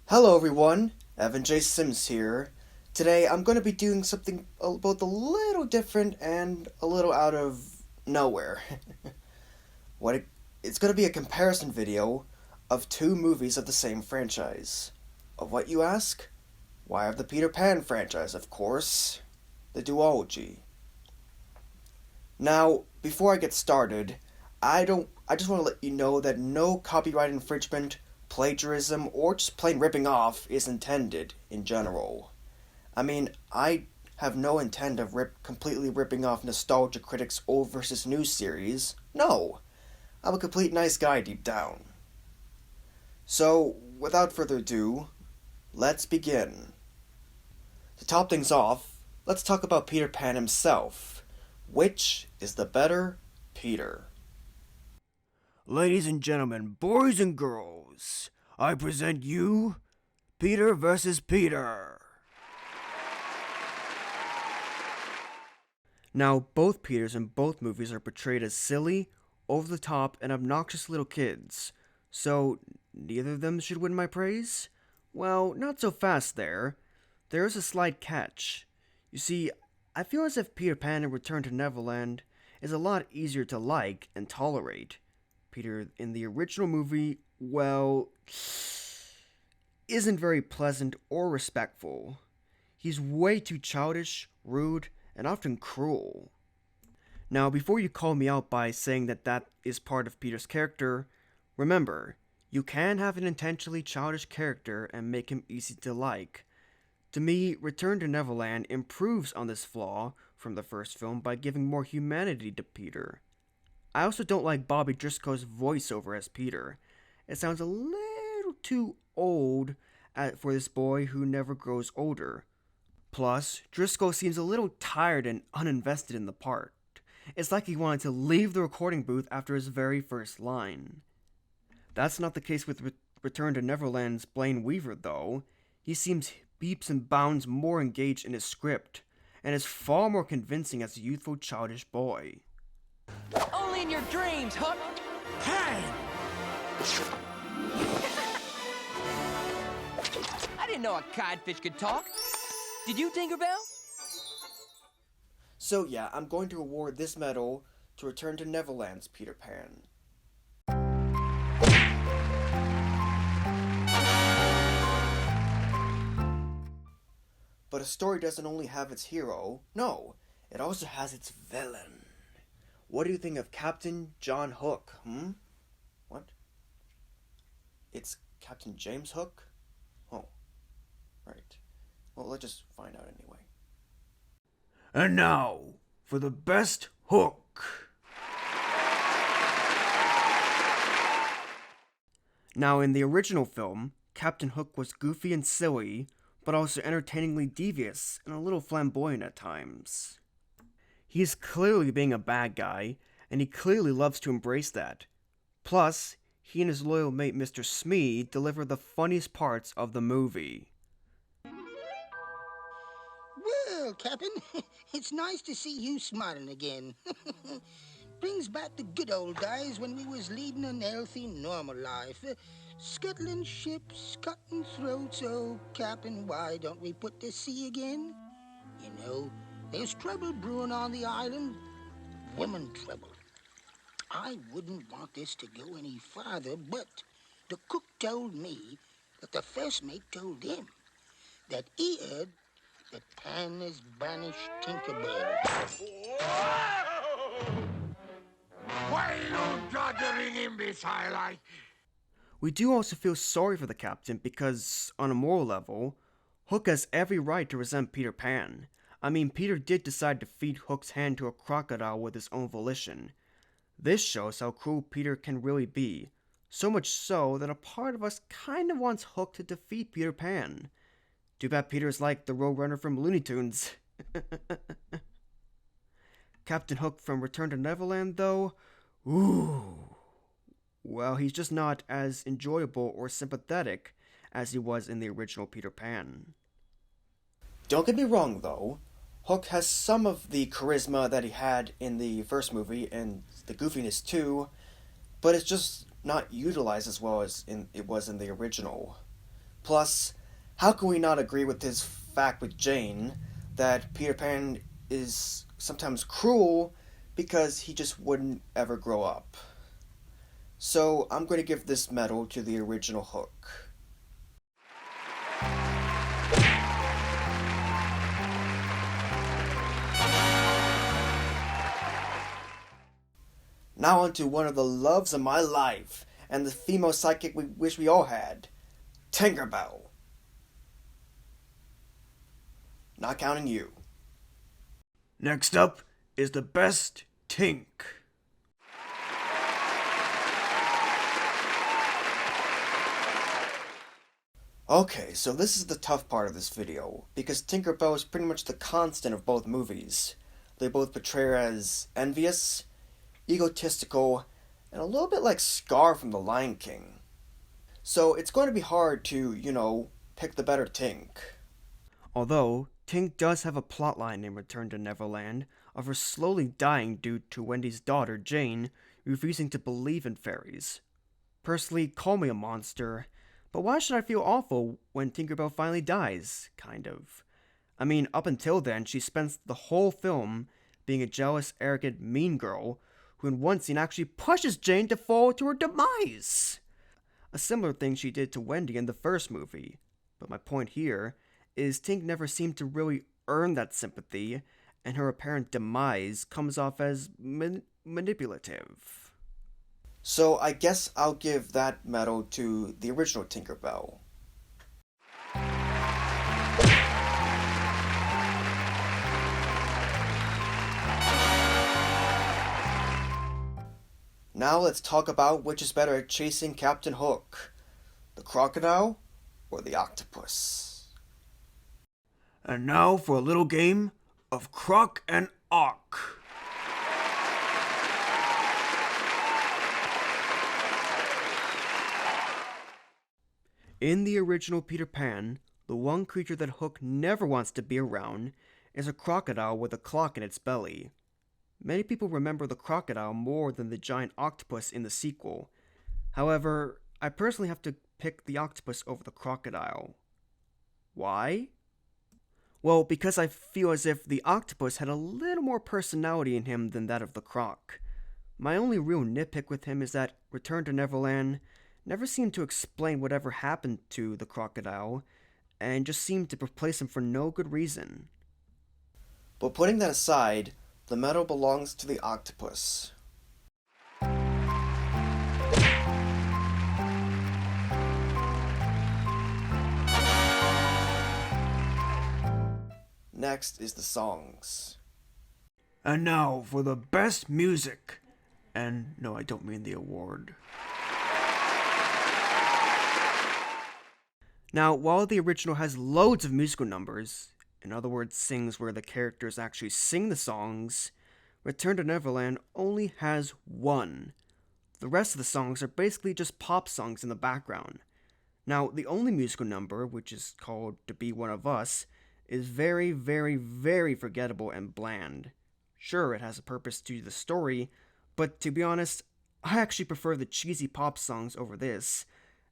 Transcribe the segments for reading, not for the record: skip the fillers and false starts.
Hello everyone, Evan J. Sims here. Today I'm going to be doing something both a little different and a little out of nowhere. what it, it's going to be a comparison video of two movies of the same franchise. Of what you ask? Why of the Peter Pan franchise, of course. The Duology. Now, before I get started, I just want to let you know that no copyright infringement, plagiarism, or just plain ripping off is intended in general. I mean, I have no intent of completely ripping off Nostalgia Critic's Old vs. New series. No! I'm a complete nice guy deep down. So, without further ado, let's begin. To top things off, let's talk about Peter Pan himself. Which is the better Peter? Ladies and gentlemen, boys and girls, I present you, Peter versus Peter. Now, both Peters in both movies are portrayed as silly, over-the-top, and obnoxious little kids. So, neither of them should win my praise? Well, not so fast there. There is a slight catch. You see, I feel as if Peter Pan in Return to Neverland is a lot easier to like and tolerate. Peter in the original movie, well, isn't very pleasant or respectful. He's way too childish, rude, and often cruel. Now, before you call me out by saying that is part of Peter's character, remember, you can have an intentionally childish character and make him easy to like. To me, Return to Neverland improves on this flaw from the first film by giving more humanity to Peter. I also don't like Bobby Driscoll's voiceover as Peter. It sounds a little too old for this boy who never grows older. Plus, Driscoll seems a little tired and uninvested in the part. It's like he wanted to leave the recording booth after his very first line. That's not the case with Return to Neverland's Blaine Weaver, though. He seems leaps and bounds more engaged in his script, and is far more convincing as a youthful, childish boy. Only in your dreams, Hook! Hey! I didn't know a codfish could talk. Did you, Tinkerbell? So yeah, I'm going to award this medal to Return to Neverland's Peter Pan. But a story doesn't only have its hero, no, it also has its villain. What do you think of Captain John Hook, What? It's Captain James Hook? Oh, right. Well, let's just find out anyway. And now, for the best Hook. Now, in the original film, Captain Hook was goofy and silly, but also entertainingly devious and a little flamboyant at times. He's clearly being a bad guy, and he clearly loves to embrace that. Plus, he and his loyal mate Mr. Smee deliver the funniest parts of the movie. Well, Captain, it's nice to see you smiling again. Brings back the good old days when we was leading a healthy, normal life. Scuttling ships, cutting throats. Oh, Captain, why don't we put to sea again? You know, there's trouble brewing on the island. Women trouble. I wouldn't want this to go any farther, but the cook told me that the first mate told him that he heard that Pan has banished Tinkerbell. Why, you doddering imbecile, We do also feel sorry for the captain because, on a moral level, Hook has every right to resent Peter Pan. I mean, Peter did decide to feed Hook's hand to a crocodile with his own volition. This shows how cruel Peter can really be. So much so that a part of us kind of wants Hook to defeat Peter Pan. Too bad Peter's like the Roadrunner from Looney Tunes. Captain Hook from Return to Neverland, though? Ooh. Well, he's just not as enjoyable or sympathetic as he was in the original Peter Pan. Don't get me wrong, though. Hook has some of the charisma that he had in the first movie, and the goofiness too, but it's just not utilized as well as it was in the original. Plus, how can we not agree with his fact with Jane that Peter Pan is sometimes cruel because he just wouldn't ever grow up? So I'm going to give this medal to the original Hook. Now on to one of the loves of my life, and the female sidekick we wish we all had, Tinkerbell. Not counting you. Next up is the best Tink. Okay, so this is the tough part of this video, because Tinkerbell is pretty much the constant of both movies. They both portray her as envious, egotistical, and a little bit like Scar from The Lion King. So it's going to be hard to, pick the better Tink. Although, Tink does have a plotline in Return to Neverland of her slowly dying due to Wendy's daughter, Jane, refusing to believe in fairies. Personally, call me a monster, but why should I feel awful when Tinkerbell finally dies, kind of? I mean, up until then, she spends the whole film being a jealous, arrogant, mean girl who in one scene actually pushes Jane to fall to her demise. A similar thing she did to Wendy in the first movie. But my point here is Tink never seemed to really earn that sympathy, and her apparent demise comes off as manipulative. So I guess I'll give that medal to the original Tinkerbell. Now let's talk about which is better at chasing Captain Hook, the crocodile or the octopus. And now for a little game of Croc and Ock. In the original Peter Pan, the one creature that Hook never wants to be around is a crocodile with a clock in its belly. Many people remember the crocodile more than the giant octopus in the sequel. However, I personally have to pick the octopus over the crocodile. Why? Well, because I feel as if the octopus had a little more personality in him than that of the croc. My only real nitpick with him is that Return to Neverland never seemed to explain whatever happened to the crocodile, and just seemed to replace him for no good reason. But putting that aside, the medal belongs to the octopus. Next is the songs. And now for the best music. And no, I don't mean the award. Now, while the original has loads of musical numbers, in other words, sings where the characters actually sing the songs, Return to Neverland only has one. The rest of the songs are basically just pop songs in the background. Now, the only musical number, which is called To Be One of Us, is very, very, very forgettable and bland. Sure, it has a purpose to the story, but to be honest, I actually prefer the cheesy pop songs over this.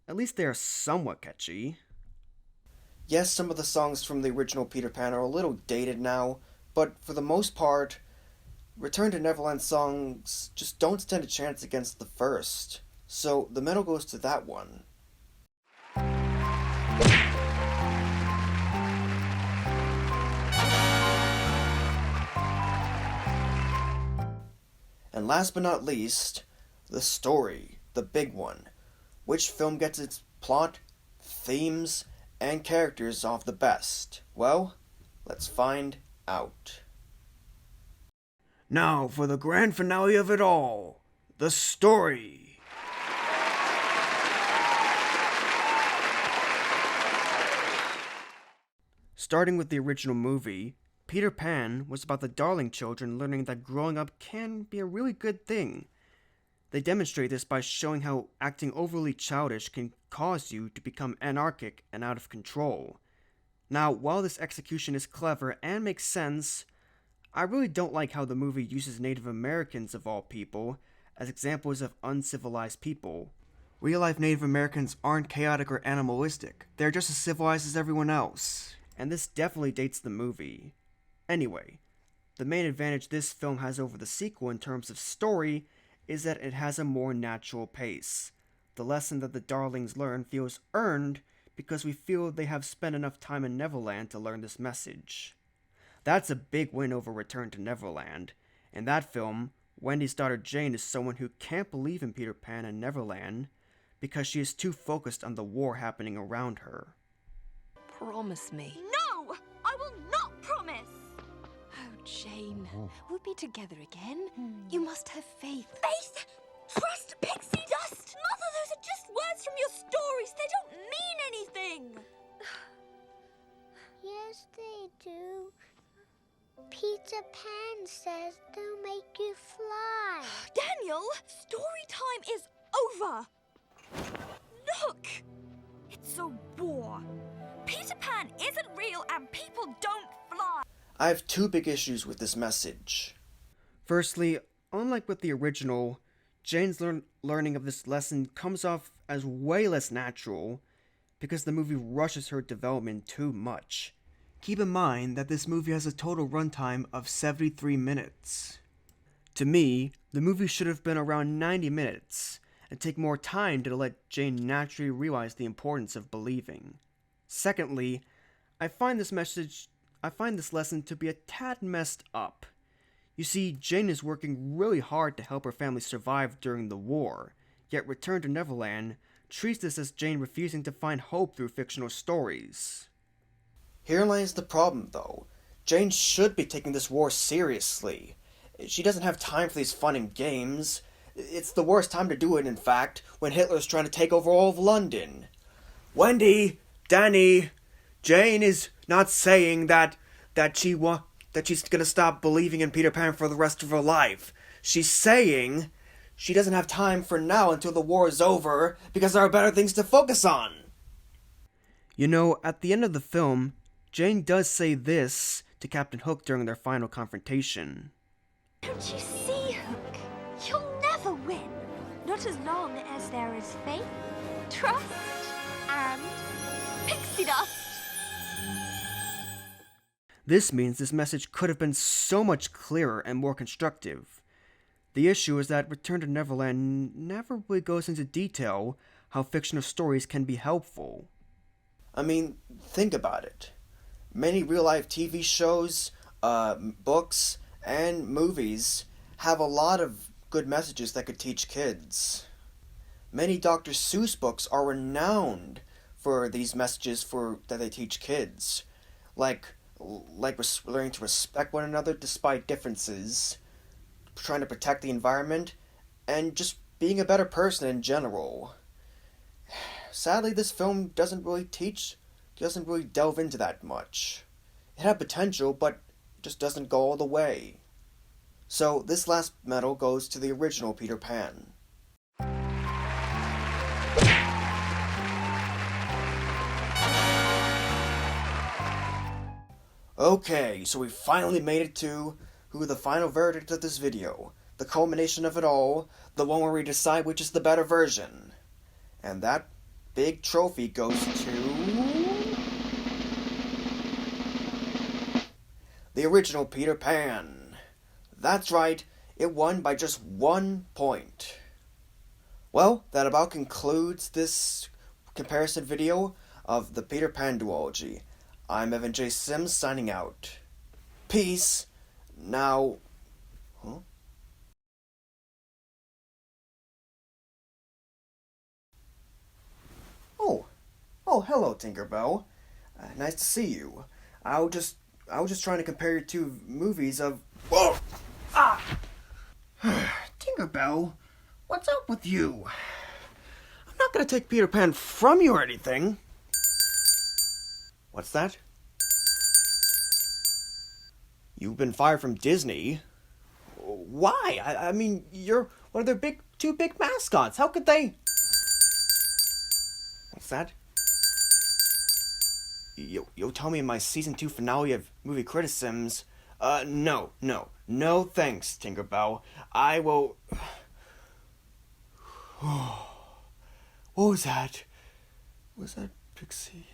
At least they are somewhat catchy. Yes, some of the songs from the original Peter Pan are a little dated now, but for the most part, Return to Neverland songs just don't stand a chance against the first. So the medal goes to that one. And last but not least, the story, the big one. Which film gets its plot, themes, and characters off the best? Well, let's find out. Now for the grand finale of it all, the story. Starting with the original movie, Peter Pan was about the Darling children learning that growing up can be a really good thing. They demonstrate this by showing how acting overly childish can cause you to become anarchic and out of control. Now, while this execution is clever and makes sense, I really don't like how the movie uses Native Americans of all people as examples of uncivilized people, Real-life Native Americans aren't chaotic or animalistic. They're just as civilized as everyone else. And this definitely dates the movie. Anyway, the main advantage this film has over the sequel in terms of story is that it has a more natural pace. The lesson that the Darlings learn feels earned because we feel they have spent enough time in Neverland to learn this message. That's a big win over Return to Neverland. In that film, Wendy's daughter Jane is someone who can't believe in Peter Pan and Neverland because she is too focused on the war happening around her. Promise me. No! I will not promise! Oh, Jane, we'll be together again. You must have faith. Faith? Trust pixie dust? Mother, those are just words from your stories. They don't mean anything. Yes, they do. Peter Pan says they'll make you fly. Daniel, story time is over. Look! It's a war. Peter Pan isn't real and people don't fly. I have two big issues with this message. Firstly, unlike with the original, Jane's learning of this lesson comes off as way less natural because the movie rushes her development too much. Keep in mind that this movie has a total runtime of 73 minutes. To me, the movie should have been around 90 minutes and take more time to let Jane naturally realize the importance of believing. Secondly, I find this lesson to be a tad messed up. You see, Jane is working really hard to help her family survive during the war, yet Return to Neverland treats this as Jane refusing to find hope through fictional stories. Here lies the problem, though. Jane should be taking this war seriously. She doesn't have time for these fun and games. It's the worst time to do it, in fact, when Hitler's trying to take over all of London. Wendy! Danny! Jane is not saying that she's gonna stop believing in Peter Pan for the rest of her life. She's saying she doesn't have time for now until the war is over because there are better things to focus on. You know, at the end of the film, Jane does say this to Captain Hook during their final confrontation. Don't you see, Hook? You'll never win. Not as long as there is faith, trust, and pixie dust. This means this message could have been so much clearer and more constructive. The issue is that Return to Neverland never really goes into detail how fictional stories can be helpful. I mean, think about it. Many real-life TV shows, books, and movies have a lot of good messages that could teach kids. Many Dr. Seuss books are renowned for these messages that they teach kids. Like learning to respect one another despite differences, trying to protect the environment, and just being a better person in general. Sadly, this film doesn't really delve into that much. It had potential, but just doesn't go all the way. So this last medal goes to the original Peter Pan. Okay, so we finally made it to the final verdict of this video. The culmination of it all, the one where we decide which is the better version. And that big trophy goes to the original Peter Pan. That's right, it won by just 1 point. Well, that about concludes this comparison video of the Peter Pan duology. I'm Evan&AudreyS Sims signing out. Peace. Now... Huh? Oh, hello, Tinkerbell. Nice to see you. I was just trying to compare your two movies of... Whoa! Ah! Tinkerbell, what's up with you? I'm not gonna take Peter Pan from you or anything. What's that? You've been fired from Disney? Why? I mean, you're one of their two big mascots. How could they... What's that? You'll tell me in my season 2 finale of movie criticisms. No thanks, Tinkerbell. I will... What was that? Was that Pixie?